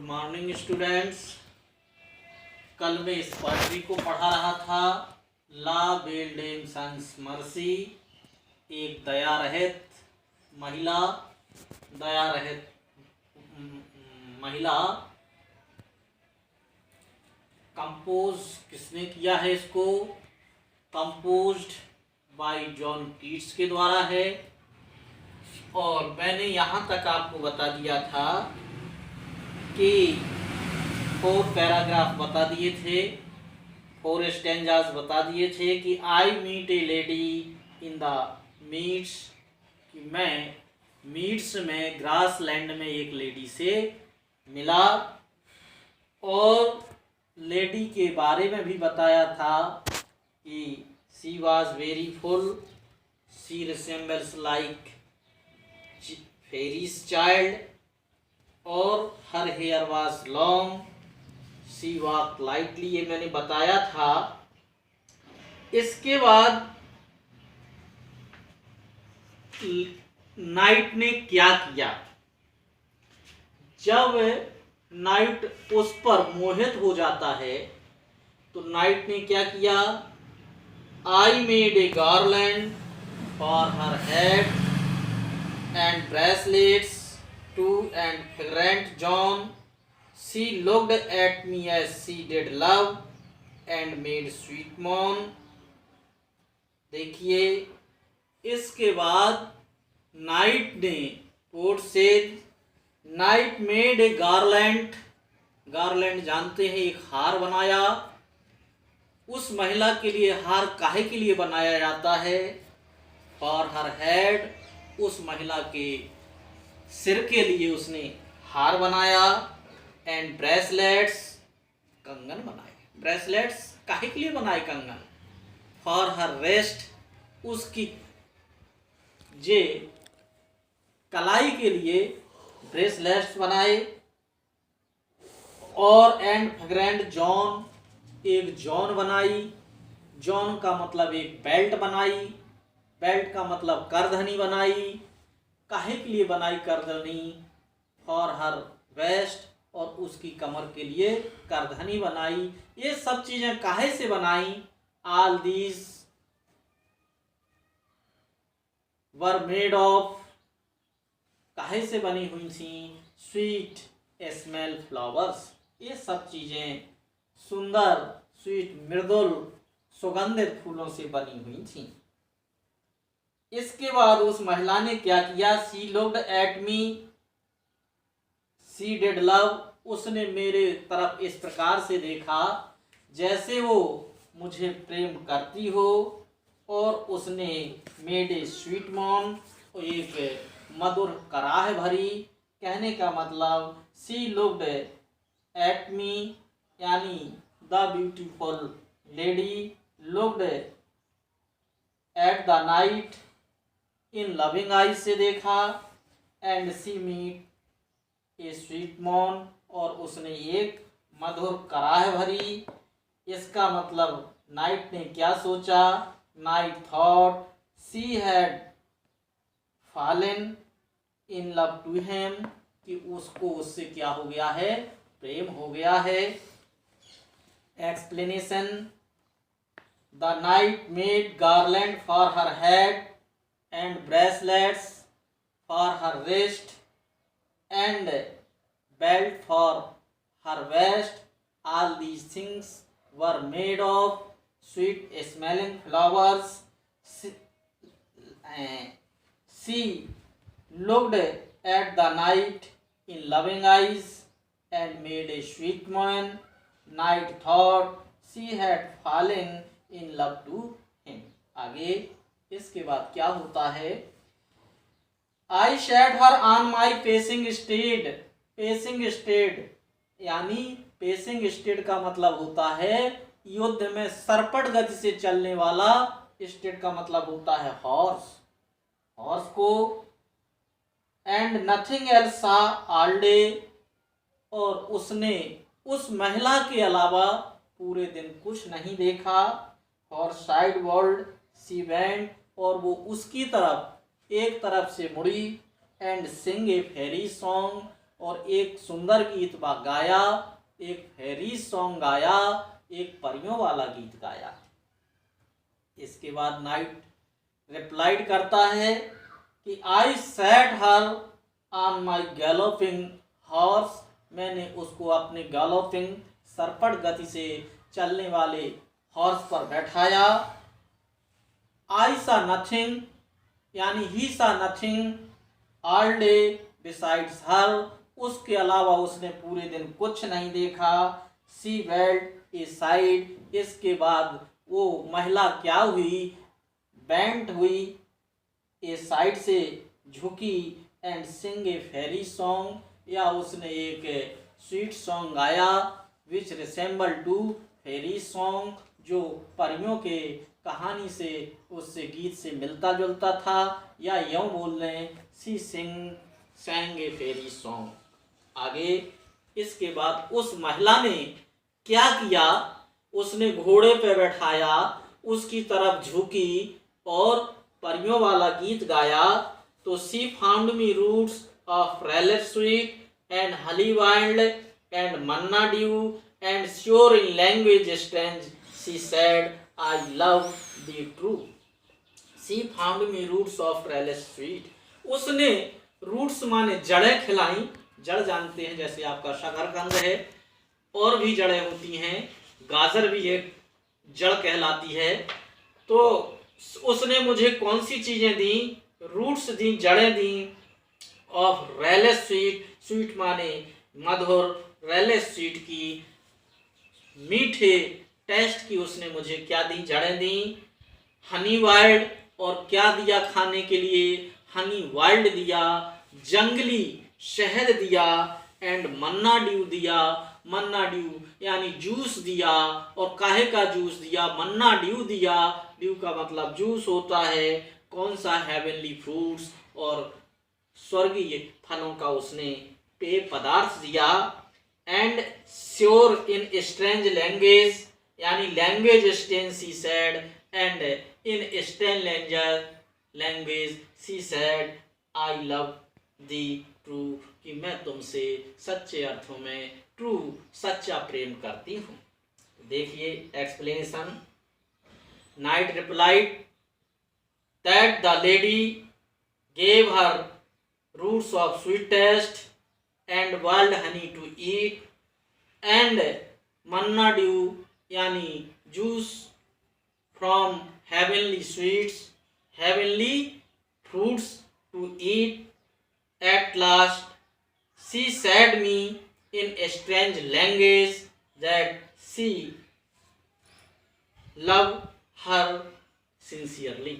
Good morning students. कल मैं इस पोएट्री को पढ़ा रहा था। ला बेल डेम सन्स मर्सी, एक दया रहित महिला, दया रहित महिला। कंपोज किसने किया है इसको? कंपोज्ड बाय जॉन कीट्स के द्वारा है। और मैंने यहाँ तक आपको बता दिया था कि 4 पैराग्राफ बता दिए थे, 4 स्टैंजास बता दिए थे कि I meet a lady in the meets, कि मैं मीट्स में ग्रास लैंड में एक लेडी से मिला। और लेडी के बारे में भी बताया था कि she was very full, she resembles like fairy's child, और her hair was long, she walk lightly, ये मैंने बताया था। इसके बाद नाइट ने क्या किया? जब नाइट उस पर मोहित हो जाता है तो नाइट ने क्या किया? I made a garland for her head and bracelets to and fragrant John. She looked at me as she did love and made sweet moan. देखिए, इसके बाद नाइट ने, पोट से night made a garland, garland जानते हैं, एक हार बनाया। उस महिला के लिए हार काहे के लिए बनाया जाता है? फॉर हर हेड, उस महिला के सिर के लिए उसने हार बनाया। एंड ब्रेसलेट्स, कंगन बनाए। ब्रेसलेट्स काहे के लिए बनाए कंगन? फॉर हर रेस्ट, उसकी जे कलाई के लिए ब्रेसलेट्स बनाए। और एंड फ्रेग्रेंट जॉन, एक जॉन बनाई। जॉन का मतलब एक बेल्ट बनाई। बेल्ट का मतलब करधनी बनाई। काहे के लिए बनाई करधनी? फॉर हर वेस्ट, और उसकी कमर के लिए करधनी बनाई। ये सब चीजें काहे से बनाई? All these were made of, काहे से बनी हुई थी? स्वीट स्मेल फ्लावर्स, ये सब चीजें सुंदर, स्वीट, मृदुल, सुगंधित फूलों से बनी हुई थी। इसके बाद उस महिला ने क्या किया? She looked at me, she did love, उसने मेरे तरफ इस प्रकार से देखा जैसे वो मुझे प्रेम करती हो। और उसने मेड ए स्वीट मॉन, एक मधुर कराह भरी। कहने का मतलब शी लुक्ड एट मी, यानी the beautiful lady looked at the knight in loving eyes से देखा। And she made a sweet moan, और उसने एक मधुर कराह भरी। इसका मतलब नाइट ने क्या सोचा? Knight thought she had fallen in love to him, कि उसको उससे क्या हो गया है? प्रेम हो गया है। Explanation, the night made garland for her head and bracelets for her wrist and belt for her waist. All these things were made of sweet smelling flowers. She looked at the night in loving eyes and made a sweet moan. Night thought she had fallen in love to him. आगे इसके बाद क्या होता है? I set her on my pacing steed. Pacing steed यानी pacing steed का मतलब होता है युद्ध में सरपट गति से चलने वाला। स्टेड का मतलब होता है हॉर्स, हॉर्स को। एंड नथिंग एल्स सा ऑल डे, और उसने उस महिला के अलावा पूरे दिन कुछ नहीं देखा। For side world she went, और वो उसकी तरफ एक तरफ से मुड़ी। And Singh A Pheri song, और एक सुंदर गीत गाया, एक फेरी सॉन्ग गाया, एक परियों वाला गीत गाया। इसके बाद नाइट रिप्लाइड करता है कि I set her on my galloping horse, मैंने उसको अपने गैलोपिंग सरपट गति से चलने वाले हॉर्स पर बैठाया। आई सा नथिंग यानी ही सा नथिंग ऑल डे बिसाइड्स हर, उसके अलावा उसने पूरे दिन कुछ नहीं देखा। सी वेल्ट ए साइड, इसके बाद वो महिला क्या हुई, बेंट हुई, ए साइड से झुकी, and Singh A Pheri song, या उसने एक स्वीट सॉन्ग गाया विच रिसेंबल टू फेरी सॉन्ग, जो परियों के कहानी से उससे गीत से मिलता जुलता था, या यूँ बोल रहे हैं सी sang ए फेरी सॉन्ग। आगे इसके बाद उस महिला ने क्या किया, उसने घोड़े पे बैठाया, उसकी तरफ झुकी और परियों वाला गीत गाया। तो she found me roots of relish sweet and honey wild and manna dew and sure in language strange she said I love thee true. She found me roots of relish sweet, उसने roots माने जड़ें खिलाई। जड़ जानते हैं जैसे आपका शकरकंद है, और भी जड़ें होती हैं, गाजर भी एक जड़ कहलाती है। तो उसने मुझे कौन सी चीजें दी, रूट्स दी, जड़ें दी, ऑफ रेलेट स्वीट, स्वीट माने मधुर, रेलेट स्वीट की मीठे टेस्ट की उसने मुझे क्या दी, जड़ें दी। हनी वाइल्ड, और क्या दिया खाने के लिए, हनी वाइल्ड दिया, जंगली शहद दिया, एंड मन्ना ड्यू दिया, मन्ना ड्यू यानी जूस दिया। और काहे का जूस दिया, मन्ना ड्यू दिया, ड्यू का मतलब जूस होता है। कौन सा, हेवनली फ्रूट्स, और स्वर्गीय फलों का उसने पेय पदार्थ दिया। And sure in strange language यानी language strange she said, and in strange language she said I love thee true, कि मैं तुमसे सच्चे अर्थों में ट्रू सच्चा प्रेम करती हूँ। देखिए explanation. Knight replied that the lady gave her roots of sweetest and wild honey to eat and manna dew यानी juice from heavenly sweets, heavenly fruits to eat. At last, she said me in a strange language that she loved her sincerely.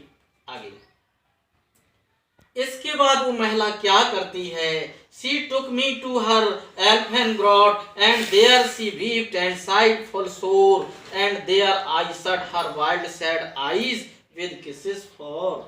आगे इसके बाद वो महिला क्या करती है, she took me to her elfin grot and there she wept and sighed full sore and there I shut her wild sad eyes with kisses for.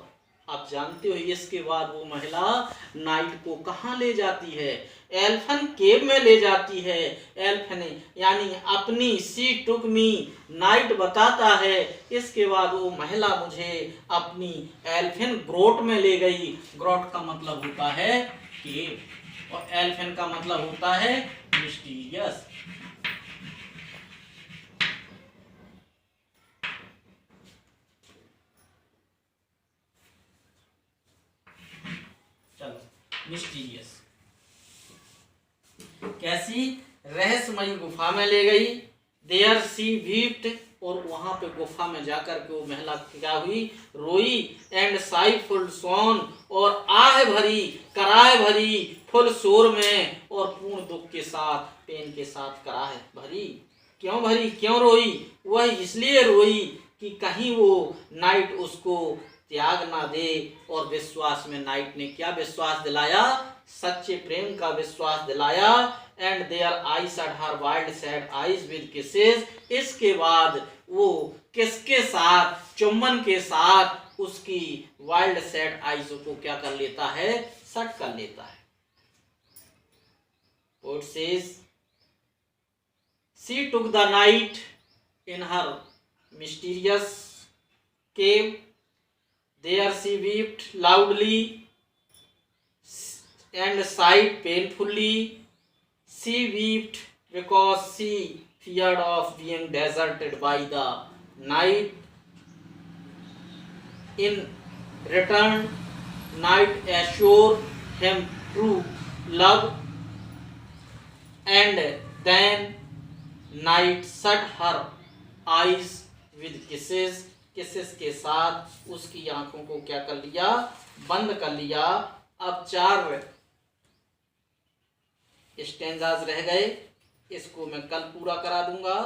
आप जानते हो इसके बाद वो महिला नाइट को कहाँ ले जाती है, एल्फन केव में ले जाती है। एल्फन यानी अपनी, सी टुक मी, नाइट बताता है। इसके बाद वो महिला मुझे अपनी एल्फिन ग्रोट में ले गई। ग्रोट का मतलब होता है केव, और एल्फिन का मतलब होता है मिस्टीरियस। मिस्टीरियस कैसी, रहस्यमयी गुफा में ले गई। देयर सी वीप्ड, और वहां पे गुफा में जाकर के वो महिला क्या हुई, रोई। एंड साई फुल सोन, और आह भरी, कराह भरी, फुल शोर में और पूर्ण दुख के साथ, पेन के साथ कराह भरी। भरी, क्यों रोई, वह इसलिए रोई कि कहीं वो नाइट उसको त्याग ना दे। और विश्वास में नाइट ने क्या विश्वास दिलाया, सच्चे प्रेम का विश्वास दिलाया। And there I shut her wild sad eyes with kisses, इसके बाद वो किसके साथ, चुम्बन के साथ उसकी वाइल्ड सैड आईज को क्या कर लेता है, सट कर लेता है। Poet says, she took the night in her mysterious cave. There she wept loudly and sighed painfully She wept because she feared of being deserted by the night. In return, night assured him true love, and then night shut her eyes with kisses. Kisses के साथ उसकी आंखों को क्या कर लिया, बंद कर लिया। अब 4 स्टेंजाज रह गए, इसको मैं कल पूरा करा दूंगा।